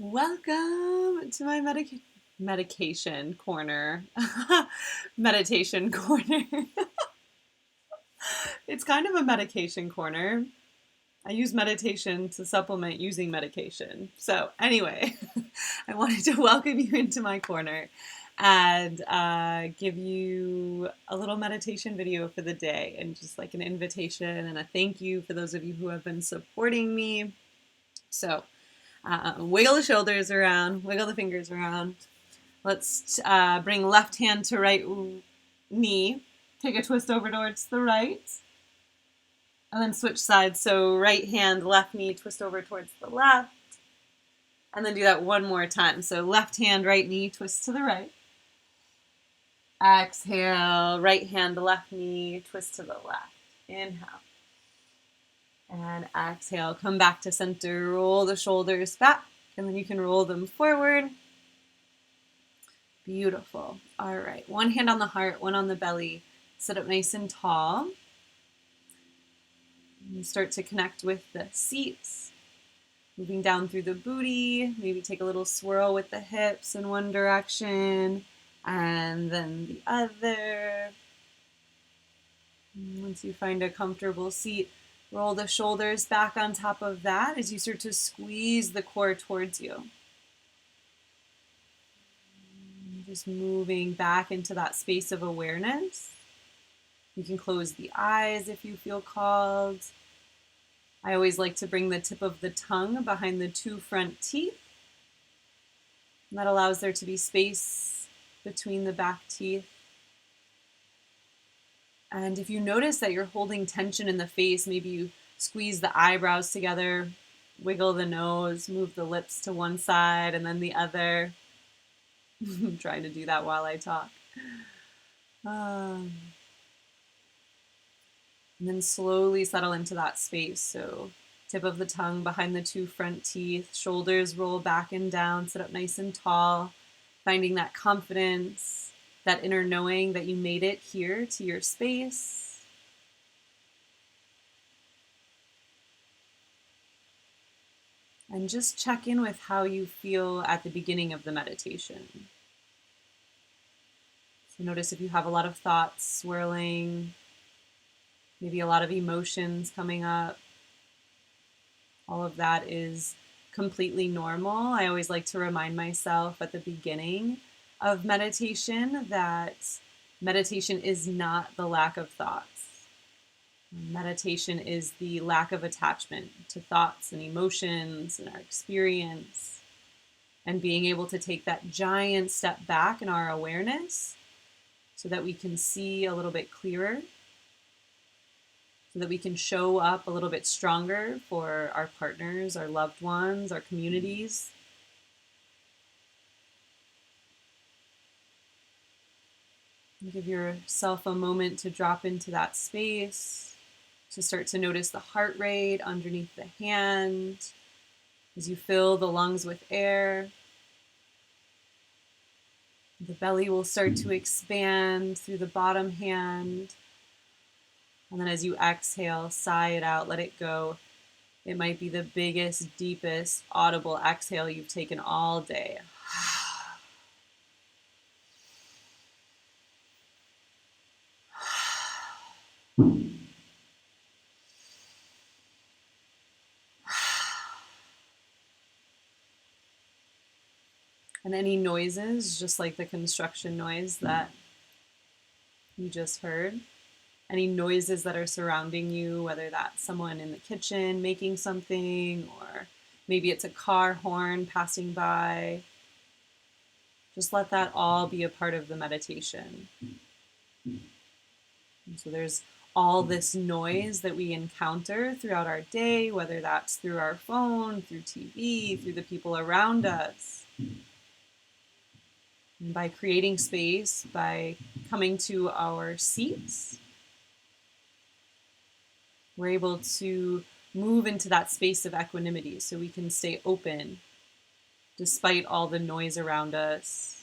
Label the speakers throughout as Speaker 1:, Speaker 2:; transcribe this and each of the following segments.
Speaker 1: Welcome to my medication corner. Meditation corner. It's kind of a medication corner. I use meditation to supplement using medication. So, anyway, I wanted to welcome you into my corner and give you a little meditation video for the day and just like an invitation and a thank you for those of you who have been supporting me. So, wiggle the shoulders around, wiggle the fingers around. Let's bring left hand to right knee. Take a twist over towards the right. And then switch sides. So right hand, left knee, twist over towards the left. And then do that one more time. So left hand, right knee, twist to the right. Exhale, right hand, left knee, twist to the left. Inhale. And exhale, come back to center, roll the shoulders back, and then you can roll them forward. Beautiful. All right, one hand on the heart, one on the belly. Sit up nice and tall. And start to connect with the seats. Moving down through the booty, maybe take a little swirl with the hips in one direction, and then the other. And once you find a comfortable seat, roll the shoulders back on top of that as you start to squeeze the core towards you. Just moving back into that space of awareness. You can close the eyes if you feel called. I always like to bring the tip of the tongue behind the two front teeth. And that allows there to be space between the back teeth. And if you notice that you're holding tension in the face, maybe you squeeze the eyebrows together, wiggle the nose, move the lips to one side and then the other. I'm trying to do that while I talk. And then slowly settle into that space. So tip of the tongue behind the two front teeth, shoulders roll back and down, sit up nice and tall, finding that confidence, that inner knowing that you made it here to your space. And just check in with how you feel at the beginning of the meditation. So notice if you have a lot of thoughts swirling, maybe a lot of emotions coming up. All of that is completely normal. I always like to remind myself at the beginning of meditation that meditation is not the lack of thoughts. Meditation is the lack of attachment to thoughts and emotions and our experience, and being able to take that giant step back in our awareness so that we can see a little bit clearer, so that we can show up a little bit stronger for our partners, our loved ones, our communities. Give yourself a moment to drop into that space, to start to notice the heart rate underneath the hand as you fill the lungs with air. The belly will start to expand through the bottom hand. And then as you exhale, sigh it out, let it go. It might be the biggest, deepest, audible exhale you've taken all day. And any noises, just like the construction noise that you just heard, any noises that are surrounding you, whether that's someone in the kitchen making something, or maybe it's a car horn passing by, just let that all be a part of the meditation. And so there's all this noise that we encounter throughout our day, whether that's through our phone, through TV, through the people around us. And by creating space, by coming to our seats, we're able to move into that space of equanimity so we can stay open despite all the noise around us.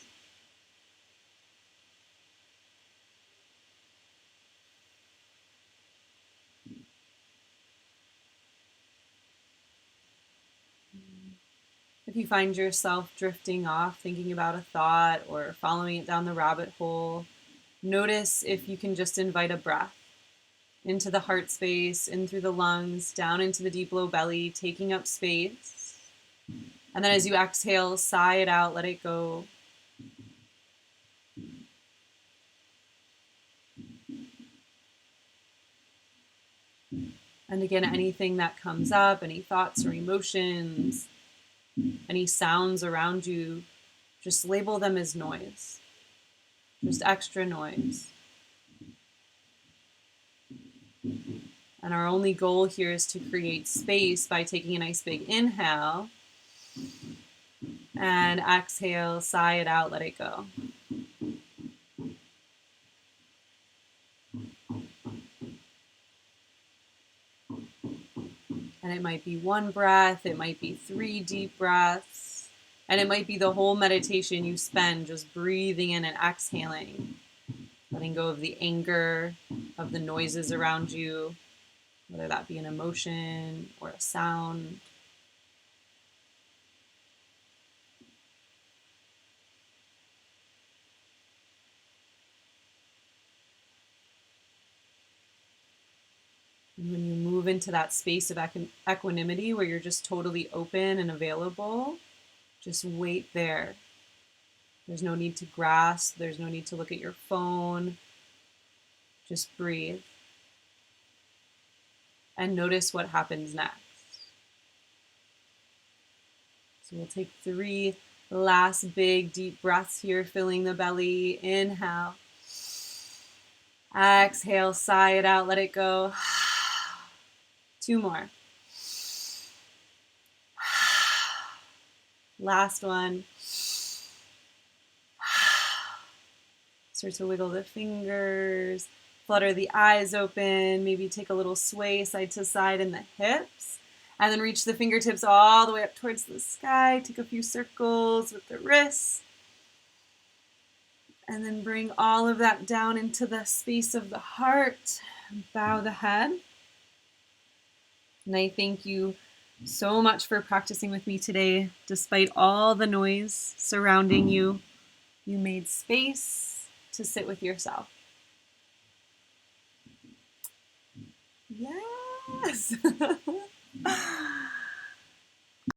Speaker 1: If you find yourself drifting off, thinking about a thought or following it down the rabbit hole, notice if you can just invite a breath into the heart space, in through the lungs, down into the deep low belly, taking up space. And then as you exhale, sigh it out, let it go. And again, anything that comes up, any thoughts or emotions, any sounds around you, just label them as noise, just extra noise. And our only goal here is to create space by taking a nice big inhale and exhale, sigh it out, let it go. And it might be one breath, it might be 3 deep breaths, and it might be the whole meditation you spend just breathing in and exhaling, letting go of the anger, of the noises around you, whether that be an emotion or a sound. And when you move into that space of equanimity where you're just totally open and available, just wait there. There's no need to grasp. There's no need to look at your phone. Just breathe. And notice what happens next. So we'll take 3 last big deep breaths here, filling the belly. Inhale. Exhale, sigh it out, let it go. 2 more. Last one. Start to wiggle the fingers, flutter the eyes open, maybe take a little sway side to side in the hips, and then reach the fingertips all the way up towards the sky. Take a few circles with the wrists, and then bring all of that down into the space of the heart. Bow the head. And I thank you so much for practicing with me today. Despite all the noise surrounding you, you made space to sit with yourself. Yes.